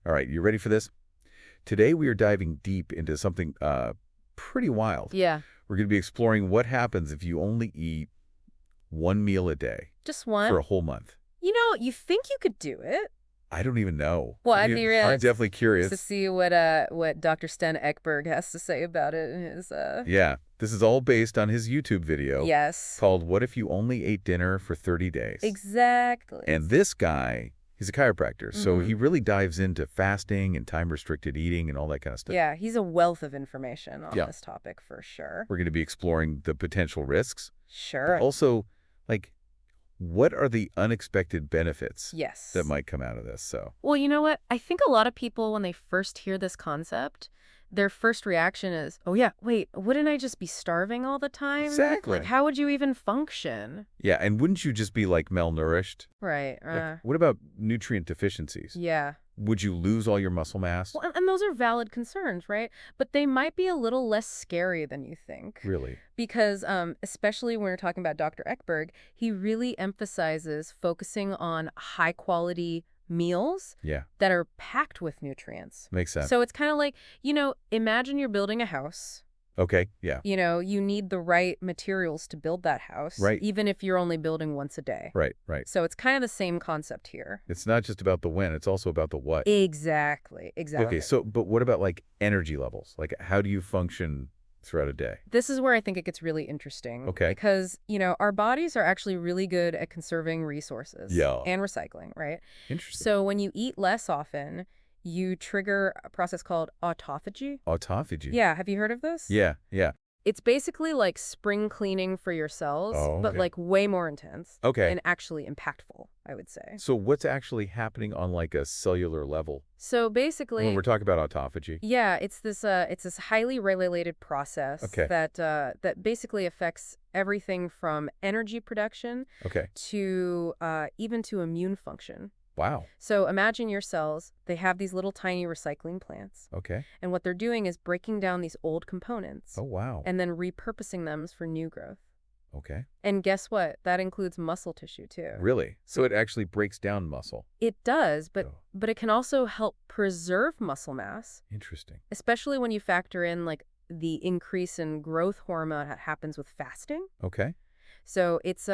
All right, you ready for this? Today we are diving deep into something pretty wild. Yeah. We're going to be exploring what happens if you only eat one meal a day. Just one? For a whole month. You know, you think you could do it? I don't even know. Well, I'm definitely curious to see what Dr. Sten Ekberg has to say about it in his Yeah, this is all based on his YouTube video. Yes. Called What If You Only Ate Dinner for 30 Days? Exactly. And this guy, he's a chiropractor, so he really dives into fasting and time-restricted eating and all that kind of stuff. Yeah, he's a wealth of information on this topic for sure. We're going to be exploring the potential risks. Sure. Also, like, what are the unexpected benefits that might come out of this? So, well, you know what? I think a lot of people, when they first hear this concept, their first reaction is, oh, yeah, wait, wouldn't I just be starving all the time? Exactly. Like, how would you even function? Yeah, and wouldn't you just be, like, malnourished? Right. Like, what about nutrient deficiencies? Yeah. Would you lose all your muscle mass? Well, and those are valid concerns, right? But they might be a little less scary than you think. Really? Because especially when we're talking about Dr. Ekberg, he really emphasizes focusing on high-quality meals that are packed with nutrients. Makes sense. So it's kind of like, you know, imagine you're building a house. Okay, yeah. You know, you need the right materials to build that house, even if you're only building once a day. Right, right. So it's kind of the same concept here. It's not just about the when, it's also about the what. Exactly, exactly. Okay, so, but what about, like, energy levels? Like, how do you function throughout a day? This is where I think it gets really interesting. Okay. Because, you know, our bodies are actually really good at conserving resources and recycling, right? Interesting. So when you eat less often, you trigger a process called autophagy. Autophagy? Yeah, have you heard of this? Yeah, yeah. It's basically like spring cleaning for your cells, but like way more intense. Okay. And actually impactful, I would say. So what's actually happening on like a cellular level? So basically, when we're talking about autophagy. Yeah, it's this highly regulated process that basically affects everything from energy production to even to immune function. Wow. So imagine your cells, they have these little tiny recycling plants. Okay. And what they're doing is breaking down these old components. Oh, wow. And then repurposing them for new growth. Okay. And guess what? That includes muscle tissue too. Really? So it actually breaks down muscle? It does, but it can also help preserve muscle mass. Interesting. Especially when you factor in like the increase in growth hormone that happens with fasting. Okay. So it's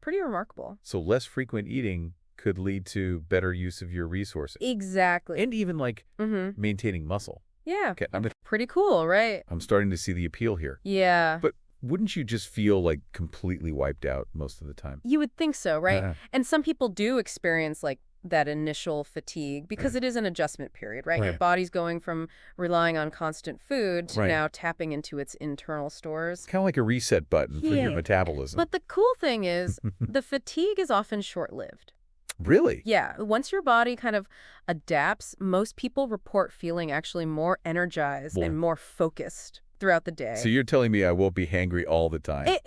pretty remarkable. So less frequent eating could lead to better use of your resources. Exactly. And even like maintaining muscle. Yeah. Okay, pretty cool, right? I'm starting to see the appeal here. Yeah. But wouldn't you just feel like completely wiped out most of the time? You would think so, right? And some people do experience like that initial fatigue because it is an adjustment period, right? Your body's going from relying on constant food to now tapping into its internal stores. Kind of like a reset button for your metabolism. But the cool thing is the fatigue is often short-lived. Really? Yeah. Once your body kind of adapts, most people report feeling actually more energized and more focused throughout the day. So you're telling me I won't be hangry all the time?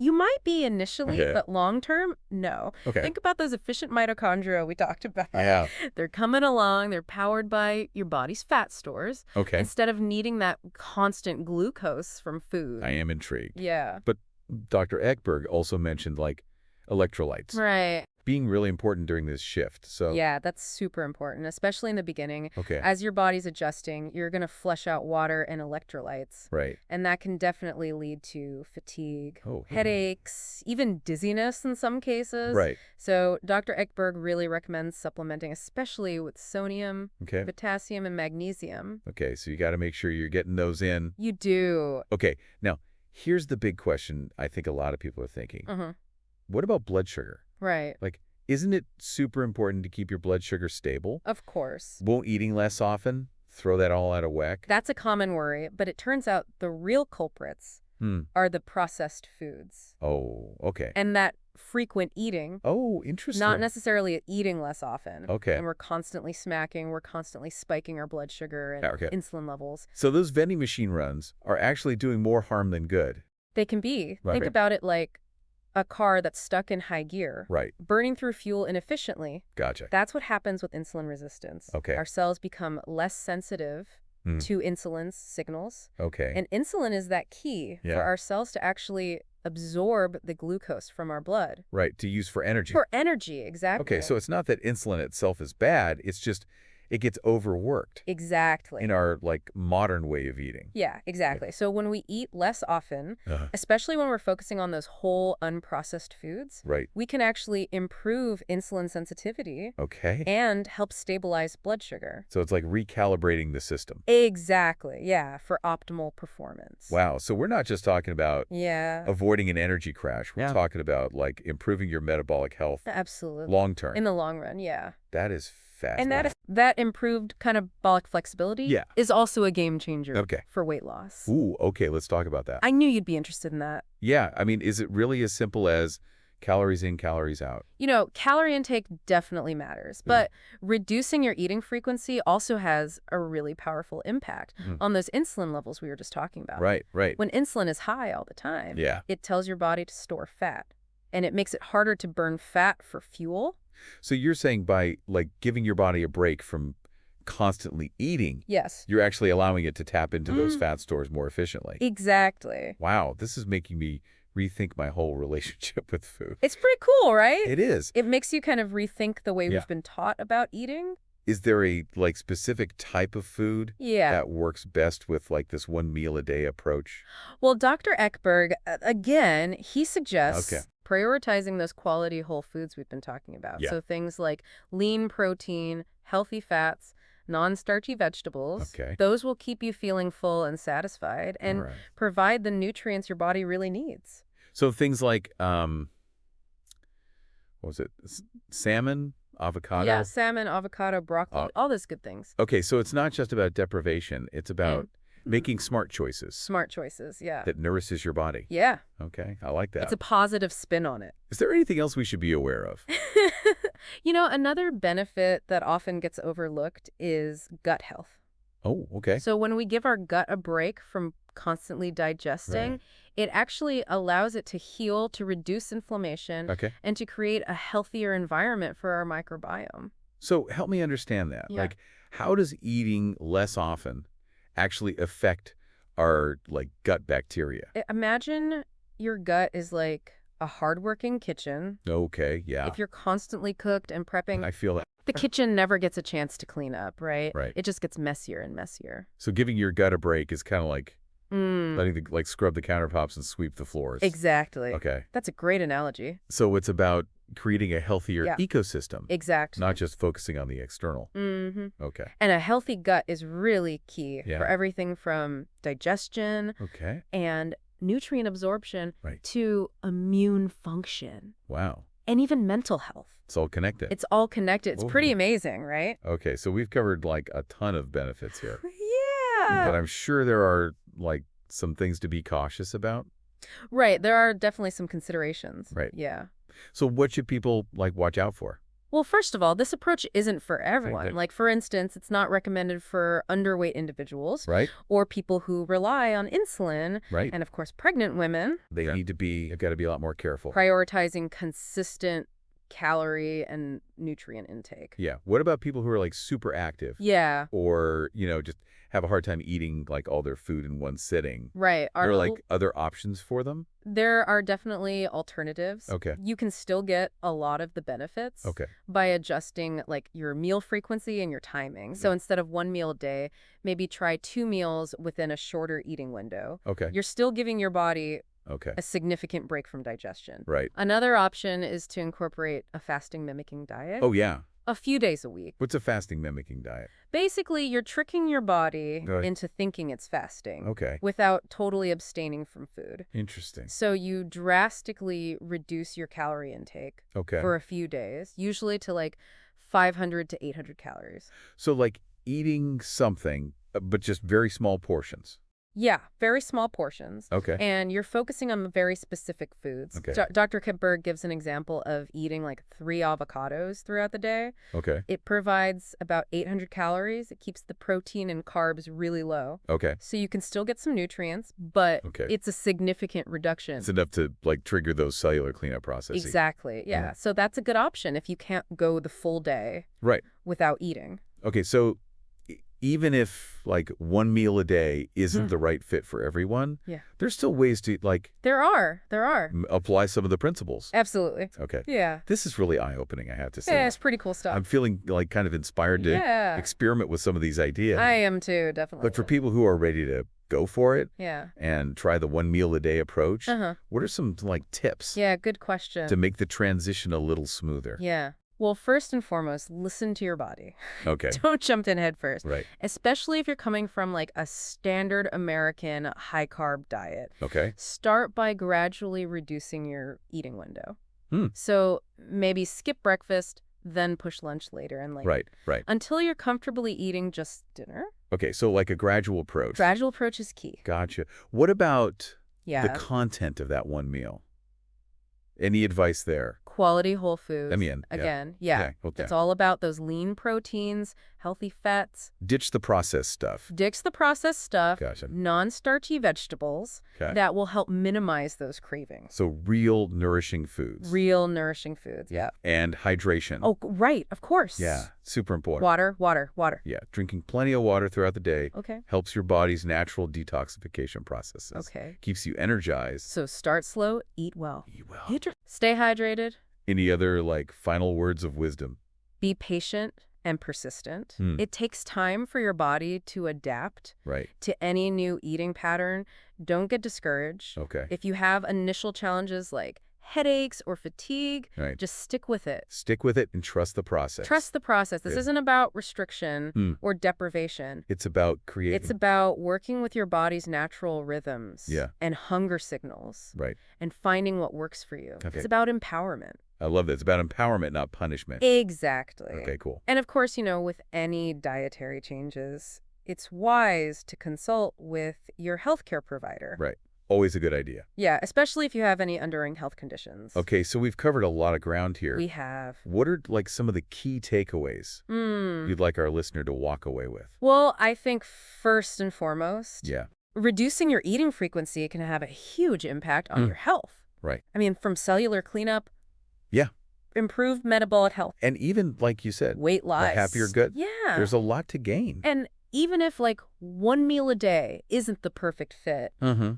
You might be initially, but long-term, no. Okay. Think about those efficient mitochondria we talked about. Yeah. They're coming along. They're powered by your body's fat stores. Okay. Instead of needing that constant glucose from food. I am intrigued. Yeah. But Dr. Ekberg also mentioned, like, electrolytes. Right. Being really important during this shift. So yeah, that's super important, especially in the beginning. Okay. As your body's adjusting, you're going to flush out water and electrolytes. Right. And that can definitely lead to fatigue, headaches, even dizziness in some cases. Right. So Dr. Ekberg really recommends supplementing, especially with sodium, potassium, and magnesium. Okay, so you got to make sure you're getting those in. You do. Okay, now, here's the big question I think a lot of people are thinking. What about blood sugar? Right. Like, isn't it super important to keep your blood sugar stable? Of course. Won't eating less often throw that all out of whack? That's a common worry, but it turns out the real culprits are the processed foods. Oh, okay. And that frequent eating. Oh, interesting. Not necessarily eating less often. Okay. And we're constantly smacking, we're constantly spiking our blood sugar and insulin levels. So those vending machine runs are actually doing more harm than good. They can be. Right. Think about it like a car that's stuck in high gear. Right. Burning through fuel inefficiently. Gotcha. That's what happens with insulin resistance. Okay. Our cells become less sensitive to insulin's signals. Okay. And insulin is that key for our cells to actually absorb the glucose from our blood. Right, to use for energy. For energy, exactly. Okay, so it's not that insulin itself is bad, it's just it gets overworked Exactly. in our, like, modern way of eating. Yeah, exactly. So when we eat less often, especially when we're focusing on those whole unprocessed foods, we can actually improve insulin sensitivity and help stabilize blood sugar. So it's like recalibrating the system. Exactly. Yeah, for optimal performance. Wow. So we're not just talking about avoiding an energy crash. We're talking about, like, improving your metabolic health. Absolutely. Long term. In the long run, yeah. That is fascinating. And that improved kind of metabolic flexibility is also a game changer for weight loss. Ooh, okay, let's talk about that. I knew you'd be interested in that. Yeah, I mean, is it really as simple as calories in, calories out? You know, calorie intake definitely matters, but reducing your eating frequency also has a really powerful impact on those insulin levels we were just talking about. Right. When insulin is high all the time, it tells your body to store fat, and it makes it harder to burn fat for fuel. So you're saying by, like, giving your body a break from constantly eating, you're actually allowing it to tap into those fat stores more efficiently. Exactly. Wow, this is making me rethink my whole relationship with food. It's pretty cool, right? It is. It makes you kind of rethink the way we've been taught about eating. Is there a, like, specific type of food that works best with, like, this one meal a day approach? Well, Dr. Ekberg, again, he suggests prioritizing those quality whole foods we've been talking about. So things like lean protein, healthy fats, non-starchy vegetables. Those will keep you feeling full and satisfied and provide the nutrients your body really needs. So things like, what was it? Salmon? Avocado? Yeah, salmon, avocado, broccoli, all those good things. Okay, so it's not just about deprivation. It's about making smart choices. Smart choices, yeah. That nourishes your body. Yeah. Okay, I like that. It's a positive spin on it. Is there anything else we should be aware of? You know, another benefit that often gets overlooked is gut health. Oh, okay. So when we give our gut a break from constantly digesting, it actually allows it to heal, to reduce inflammation, and to create a healthier environment for our microbiome. So help me understand that. Like, how does eating less often actually affect our, like, gut bacteria? Imagine your gut is like a hardworking kitchen. Okay, yeah. If you're constantly cooked and prepping, I feel that. The kitchen never gets a chance to clean up, right? It just gets messier and messier. So giving your gut a break is kind of like letting the, like, scrub the countertops and sweep the floors. Exactly. Okay. That's a great analogy. So it's about creating a healthier ecosystem. Exactly. Not just focusing on the external. Okay. And a healthy gut is really key for everything from digestion and nutrient absorption to immune function. Wow. And even mental health. It's all connected. It's all connected. It's pretty amazing, right? Okay, so we've covered, like, a ton of benefits here. Yeah. But I'm sure there are, like, some things to be cautious about. Right. There are definitely some considerations. Right. Yeah. So what should people, like, watch out for? Well, first of all, this approach isn't for everyone. Like, for instance, it's not recommended for underweight individuals or people who rely on insulin. And, of course, pregnant women. They need to be, got to be a lot more careful. Prioritizing consistent calorie and nutrient intake. Yeah. What about people who are, like, super active? Yeah. Or, you know, just have a hard time eating, like, all their food in one sitting. Right. Are there, like, other options for them? There are definitely alternatives. Okay. You can still get a lot of the benefits by adjusting, like, your meal frequency and your timing. So instead of one meal a day, maybe try 2 meals within a shorter eating window. You're still giving your body a significant break from digestion. Another option is to incorporate a fasting mimicking diet. Oh, yeah. A few days a week. What's a fasting mimicking diet? Basically, you're tricking your body into thinking it's fasting without totally abstaining from food. Interesting. So you drastically reduce your calorie intake for a few days, usually to like 500 to 800 calories. So like eating something, but just very small portions. Yeah, very small portions. And you're focusing on very specific foods. Dr. Kipberg gives an example of eating like 3 avocados throughout the day. It provides about 800 calories. It keeps the protein and carbs really low. So you can still get some nutrients, but it's a significant reduction. It's enough to like trigger those cellular cleanup processes. Exactly, yeah. So that's a good option if you can't go the full day without eating. So even if like one meal a day isn't the right fit for everyone, there's still ways to like... There are. Apply some of the principles. Absolutely. Okay. Yeah. This is really eye-opening, I have to say. Yeah, it's pretty cool stuff. I'm feeling like kind of inspired to experiment with some of these ideas. I am too, definitely. But for people who are ready to go for it and try the one meal a day approach, what are some like tips? Yeah, good question. To make the transition a little smoother? Yeah. Well, first and foremost, listen to your body. Okay. Don't jump in head first. Right. Especially if you're coming from like a standard American high-carb diet. Okay. Start by gradually reducing your eating window. So maybe skip breakfast, then push lunch later and later. Right. Until you're comfortably eating just dinner. Okay, so like a gradual approach. Gradual approach is key. Gotcha. What about the content of that one meal? Any advice there? Quality whole foods. Again. Okay. It's all about those lean proteins, healthy fats. Ditch the processed stuff. Gotcha. Non-starchy vegetables that will help minimize those cravings. So real nourishing foods. Yeah. And hydration. Oh, right. Of course. Yeah. Super important. Water. Yeah. Drinking plenty of water throughout the day. Okay. Helps your body's natural detoxification processes. Okay. Keeps you energized. So start slow, eat well. Stay hydrated. Any other like final words of wisdom? Be patient and persistent. It takes time for your body to adapt to any new eating pattern. Don't get discouraged. Okay. If you have initial challenges like headaches or fatigue, just stick with it. Stick with it and trust the process. This isn't about restriction or deprivation. It's about creating. It's about working with your body's natural rhythms and hunger signals and finding what works for you. Okay. It's about empowerment. I love that. It's about empowerment, not punishment. Exactly. Okay, cool. And of course, with any dietary changes, it's wise to consult with your healthcare provider. Right. Always a good idea. Yeah, especially if you have any underlying health conditions. Okay, so we've covered a lot of ground here. We have. What are like some of the key takeaways you'd like our listener to walk away with? Well, I think first and foremost, reducing your eating frequency can have a huge impact on your health. Right. I mean, from cellular cleanup, improved metabolic health. And even, like you said, weight loss. A happier gut. Yeah. There's a lot to gain. And even if like one meal a day isn't the perfect fit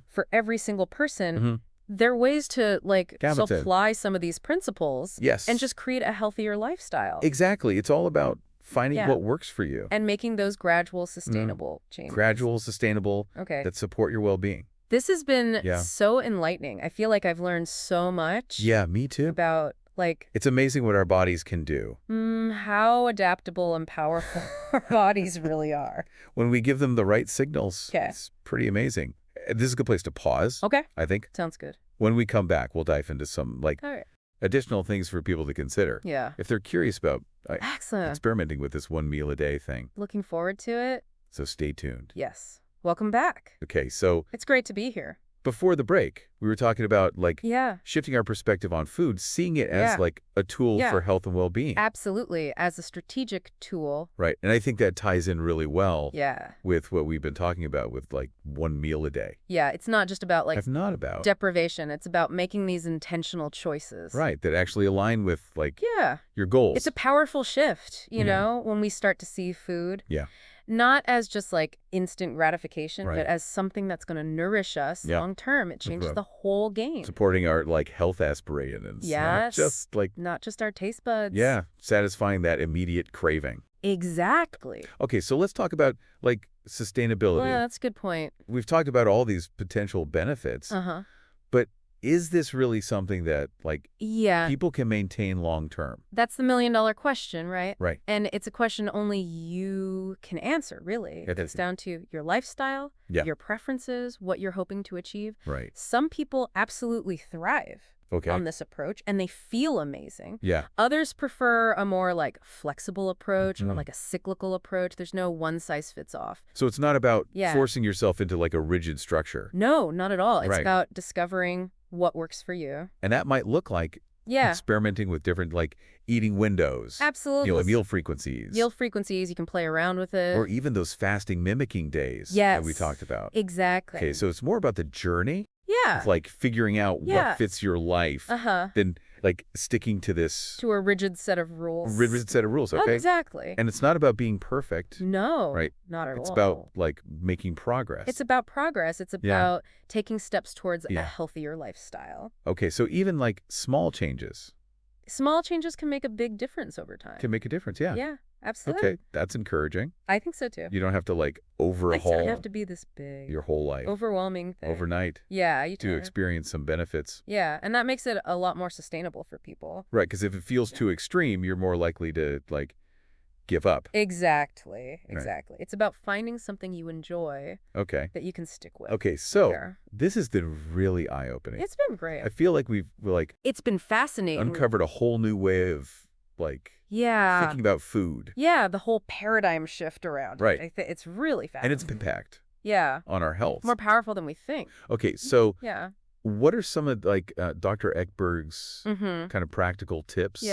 for every single person, there are ways to like apply some of these principles and just create a healthier lifestyle. Exactly. It's all about finding what works for you. And making those gradual, sustainable changes. Gradual, sustainable, that support your well-being. This has been so enlightening. I feel like I've learned so much. Yeah, me too. About like... It's amazing what our bodies can do. How adaptable and powerful our bodies really are. When we give them the right signals, it's pretty amazing. This is a good place to pause. Okay. I think. Sounds good. When we come back, we'll dive into some additional things for people to consider. Yeah. If they're curious about excellent experimenting with this one meal a day thing. Looking forward to it. So stay tuned. Yes. Welcome back. Okay, so... It's great to be here. Before the break, we were talking about shifting our perspective on food, seeing it as like a tool for health and well-being. Absolutely, as a strategic tool. Right, and I think that ties in really well with what we've been talking about with like one meal a day. Yeah, it's not just about like deprivation. It's about making these intentional choices. Right, that actually align with like your goals. It's a powerful shift, you know, when we start to see food. Yeah. Not as just like instant gratification, but as something that's going to nourish us long term. It changes the whole game. Supporting our like health aspirations. Yes. Not just our taste buds. Yeah. Satisfying that immediate craving. Exactly. Okay, so let's talk about like sustainability. Well, that's a good point. We've talked about all these potential benefits. But is this really something that like people can maintain long term? That's the million-dollar question, right? Right. And it's a question only you can answer, really. It's down to your lifestyle, your preferences, what you're hoping to achieve. Right. Some people absolutely thrive on this approach, and they feel amazing. Yeah. Others prefer a more like flexible approach or like a cyclical approach. There's no one size fits off. So it's not about forcing yourself into like a rigid structure. No, not at all. It's about discovering what works for you. And that might look like experimenting with different like eating windows. Absolutely. You know, meal frequencies. Meal frequencies, you can play around with it. Or even those fasting mimicking days that we talked about. Exactly. Okay, so it's more about the journey. Yeah. Of like figuring out what fits your life than like sticking to this... To a rigid set of rules. Rigid set of rules, okay? Oh, exactly. And it's not about being perfect. No, right? Not at all. It's about, like, making progress. It's about progress. It's about taking steps towards a healthier lifestyle. Okay, so even, like, small changes. Small changes can make a big difference over time. Can make a difference, yeah. Yeah, absolutely. Okay, that's encouraging. I think so, too. You don't have to, like, overhaul... It doesn't have to be this big. Your whole life. Overwhelming thing. Overnight. Yeah. To experience some benefits. Yeah, and that makes it a lot more sustainable for people. Right, because if it feels too extreme, you're more likely to, like, give up. Exactly. Right. It's about finding something you enjoy that you can stick with. Okay, so this has been really eye-opening. It's been great. I feel like we're like... It's been fascinating. Uncovered a whole new way of, like... thinking about food. Yeah, the whole paradigm shift around it. Right. It's really fascinating. And its impact. Yeah. On our health. More powerful than we think. Okay, so... Yeah. What are some of, like, Dr. Ekberg's kind of practical tips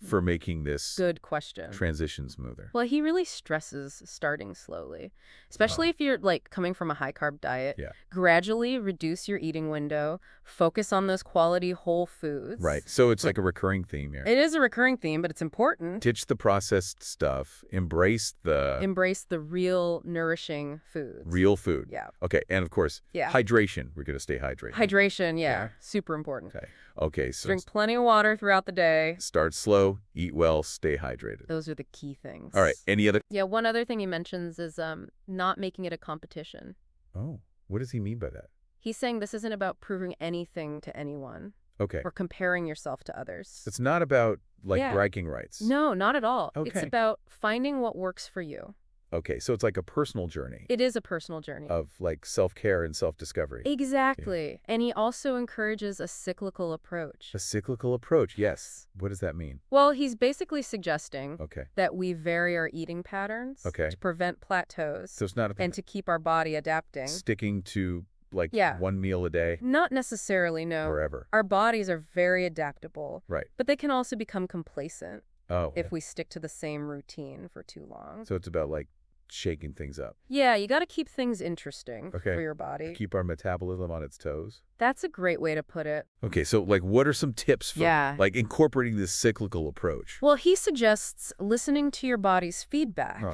for making this good question transition smoother? Well, he really stresses starting slowly, especially if you're, like, coming from a high-carb diet. Yeah. Gradually reduce your eating window. Focus on those quality whole foods. Right. So it's like a recurring theme here. It is a recurring theme, but it's important. Ditch the processed stuff. Embrace the real nourishing foods. Real food. Yeah. Okay. And, of course, hydration. We're going to stay hydrated. Hydration, yeah. Super important. Okay. So drink plenty of water throughout the day. Start slow, eat well, stay hydrated. Those are the key things. All right. Any other? Yeah, one other thing he mentions is not making it a competition. Oh, what does he mean by that? He's saying this isn't about proving anything to anyone. Okay. Or comparing yourself to others. It's not about, like, bragging rights. No, not at all. Okay. It's about finding what works for you. Okay, so it's like a personal journey. It is a personal journey. Of, like, self-care and self-discovery. Exactly. Yeah. And he also encourages a cyclical approach. A cyclical approach, yes. What does that mean? Well, he's basically suggesting that we vary our eating patterns to prevent plateaus. So it's not and to keep our body adapting. Sticking to, like, one meal a day? Not necessarily, no. Forever. Our bodies are very adaptable. Right. But they can also become complacent if we stick to the same routine for too long. So it's about, like, shaking things up. Yeah, you got to keep things interesting for your body. Keep our metabolism on its toes. That's a great way to put it. Okay, so, like, what are some tips for, like, incorporating this cyclical approach? Well, he suggests listening to your body's feedback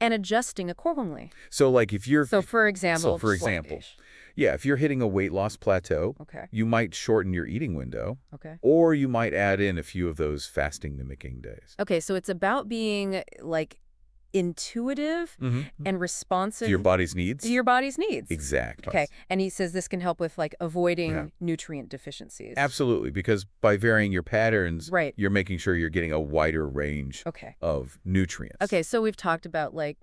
and adjusting accordingly. So, like, if you're... for example, yeah, if you're hitting a weight loss plateau, you might shorten your eating window. Or you might add in a few of those fasting mimicking days. Okay, so it's about being, like, intuitive and responsive to your body's needs. Exactly. Okay. And he says this can help with, like, avoiding nutrient deficiencies. Absolutely, because by varying your patterns, you're making sure you're getting a wider range of nutrients. Okay, so we've talked about, like,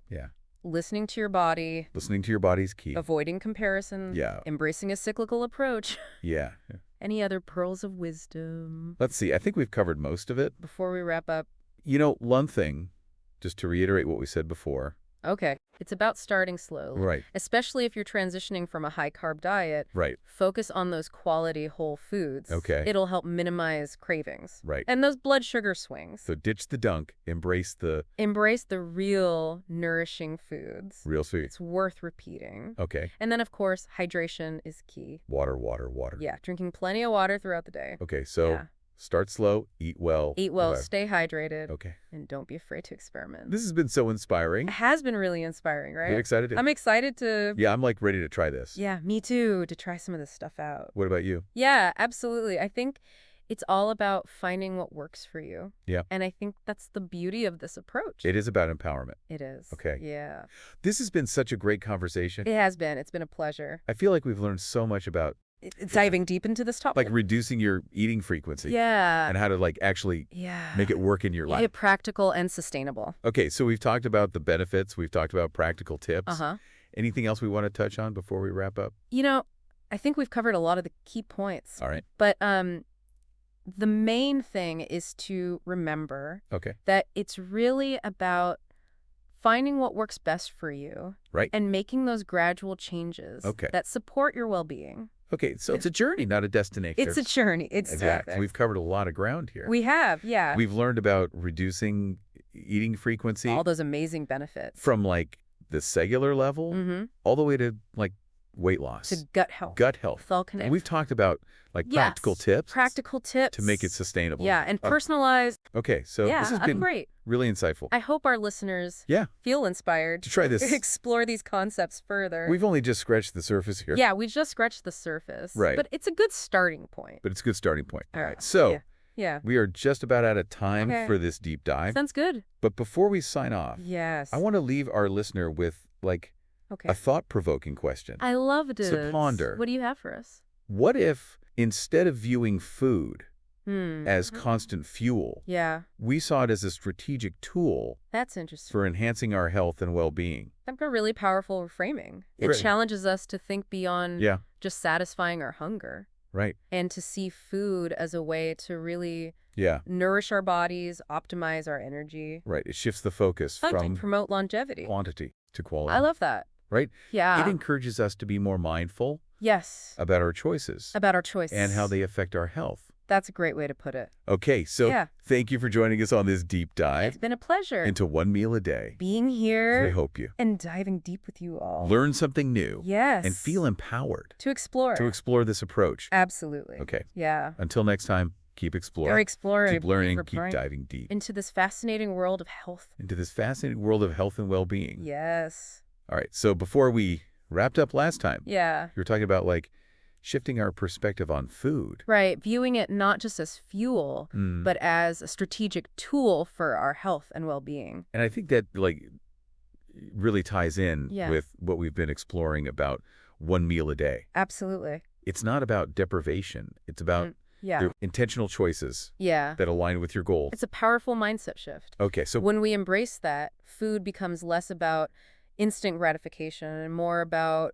listening to your body. Listening to your body's key. Avoiding comparison. Yeah. Embracing a cyclical approach. Yeah. Any other pearls of wisdom? Let's see. I think we've covered most of it. Before we wrap up. You know, one thing, just to reiterate what we said before. Okay. It's about starting slowly. Right. Especially if you're transitioning from a high-carb diet. Right. Focus on those quality whole foods. Okay. It'll help minimize cravings. Right. And those blood sugar swings. So ditch the dunk. Embrace the real nourishing foods. Real food. It's worth repeating. Okay. And then, of course, hydration is key. Water, water, water. Yeah. Drinking plenty of water throughout the day. Okay. So... Start slow, eat well. Eat well, stay hydrated. Okay. And don't be afraid to experiment. This has been so inspiring. It has been really inspiring, right? You're excited? I'm excited to... Yeah, I'm, like, ready to try this. Yeah, me too, to try some of this stuff out. What about you? Yeah, absolutely. I think it's all about finding what works for you. Yeah. And I think that's the beauty of this approach. It is about empowerment. It is. Okay. Yeah. This has been such a great conversation. It has been. It's been a pleasure. I feel like we've learned so much about... diving deep into this topic. Like reducing your eating frequency. Yeah. And how to, like, actually make it work in your life. Practical and sustainable. Okay, so we've talked about the benefits. We've talked about practical tips. Anything else we want to touch on before we wrap up? You know, I think we've covered a lot of the key points. All right. But the main thing is to remember that it's really about finding what works best for you. Right. And making those gradual changes that support your well-being. Okay, so it's a journey, not a destination. It's a journey. Exactly. We've covered a lot of ground here. We have, yeah. We've learned about reducing eating frequency. All those amazing benefits. From, like, the cellular level all the way to, like, weight loss. To gut health. Gut health. It's all connected. And we've talked about like practical tips. Practical tips. To make it sustainable. Yeah, and personalized. Okay, so this has been great. Really insightful. I hope our listeners feel inspired to try this. Explore these concepts further. We've only just scratched the surface here. Yeah, we just scratched the surface. Right. But it's a good starting point. All right. So we are just about out of time for this deep dive. Sounds good. But before we sign off, I want to leave our listener with like a thought-provoking question. I love it. To ponder. What do you have for us? What if instead of viewing food as constant fuel, we saw it as a strategic tool That's interesting. for enhancing our health and well-being? That's a really powerful reframing. It challenges us to think beyond just satisfying our hunger. Right. And to see food as a way to really nourish our bodies, optimize our energy. Right. It shifts the focus from promote longevity. Quantity to quality. I love that. Right? Yeah. It encourages us to be more mindful about our choices. And how they affect our health. That's a great way to put it. Okay, so thank you for joining us on this deep dive. It's been a pleasure. Into one meal a day. Being here. I hope you. And diving deep with you all. Learn something new. Yes. And feel empowered. To explore. To explore this approach. Absolutely. Okay. Yeah. Until next time, keep exploring. Or exploring. Keep learning, keep diving deep. Into this fascinating world of health. Into this fascinating world of health and well-being. Yes. All right, so before we wrapped up last time, you were talking about like shifting our perspective on food. Right, viewing it not just as fuel, but as a strategic tool for our health and well-being. And I think that like really ties in with what we've been exploring about one meal a day. Absolutely. It's not about deprivation. It's about the intentional choices that align with your goals. It's a powerful mindset shift. Okay, so when we embrace that, food becomes less about instant gratification and more about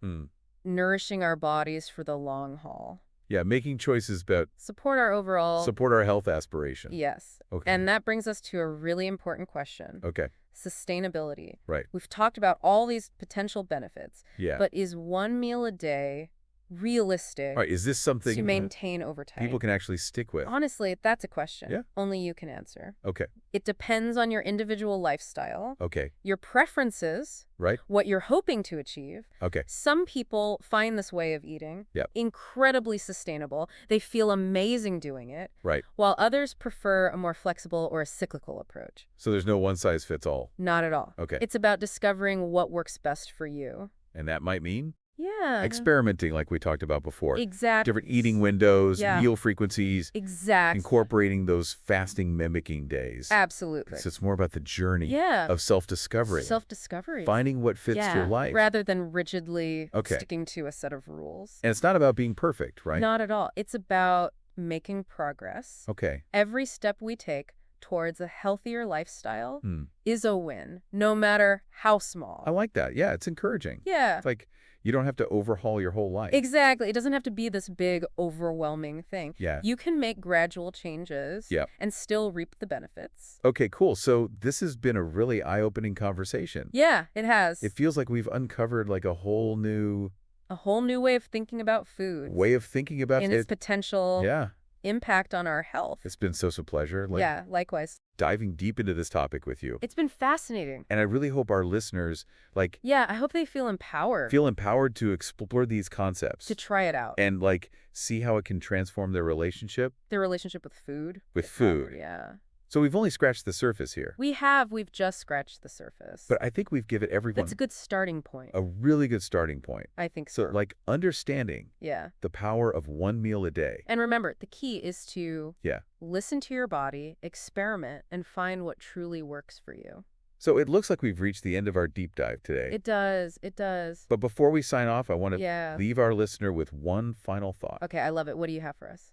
nourishing our bodies for the long haul. Yeah, making choices about support our health aspirations. Yes. Okay. And that brings us to a really important question. Okay. Sustainability. Right. We've talked about all these potential benefits. Yeah. But is one meal a day realistic? All right, is this something to maintain over time? People can actually stick with? Honestly, that's a question. Yeah. Only you can answer. Okay. It depends on your individual lifestyle. Okay. Your preferences. Right. What you're hoping to achieve. Okay. Some people find this way of eating incredibly sustainable. They feel amazing doing it. Right. While others prefer a more flexible or a cyclical approach. So there's no one size fits all? Not at all. Okay. It's about discovering what works best for you. And that might mean? Yeah. Experimenting like we talked about before. Exactly. Different eating windows, meal frequencies. Exactly. Incorporating those fasting mimicking days. Absolutely. So it's more about the journey of self-discovery. Self-discovery. Finding what fits your life. Rather than rigidly sticking to a set of rules. And it's not about being perfect, right? Not at all. It's about making progress. Okay. Every step we take towards a healthier lifestyle is a win, no matter how small. I like that. Yeah, it's encouraging. Yeah. It's like you don't have to overhaul your whole life. Exactly. It doesn't have to be this big, overwhelming thing. Yeah. You can make gradual changes and still reap the benefits. Okay, cool. So this has been a really eye-opening conversation. Yeah, it has. It feels like we've uncovered like a whole new way of thinking about food. Way of thinking about and its potential impact on our health. It's been such a pleasure. Yeah, likewise. Diving deep into this topic with you. It's been fascinating. And I really hope our listeners, like... Yeah, I hope they feel empowered. Feel empowered to explore these concepts. To try it out. And, like, see how it can transform their relationship. Their relationship with food. With food. Yeah. So we've only scratched the surface here. We've just scratched the surface. But I think we've given everyone... That's a good starting point. A really good starting point. I think so. So, like, understanding the power of one meal a day. And remember, the key is to listen to your body, experiment, and find what truly works for you. So it looks like we've reached the end of our deep dive today. It does. It does. But before we sign off, I want to leave our listener with one final thought. Okay, I love it. What do you have for us?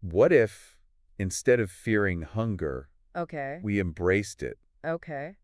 What if... instead of fearing hunger, we embraced it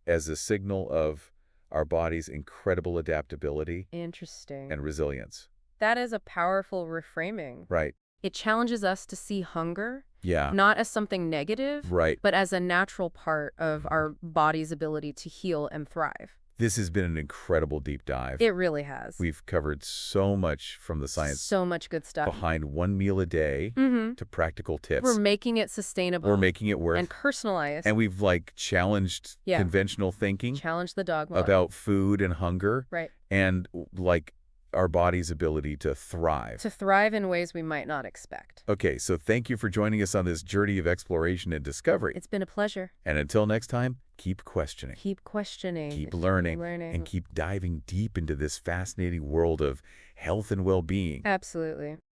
as a signal of our body's incredible adaptability and resilience. That is a powerful reframing. Right. It challenges us to see hunger not as something negative, but as a natural part of our body's ability to heal and thrive. This has been an incredible deep dive. It really has. We've covered so much from the science. So much good stuff. Behind one meal a day to practical tips. We're making it sustainable. We're making it work. And personalized. And we've like challenged conventional thinking. Challenged the dogma. About food and hunger. Right. And like our body's ability to thrive. To thrive in ways we might not expect. Okay, so thank you for joining us on this journey of exploration and discovery. It's been a pleasure. And until next time, keep questioning. Keep questioning. Keep learning. And keep diving deep into this fascinating world of health and well-being. Absolutely.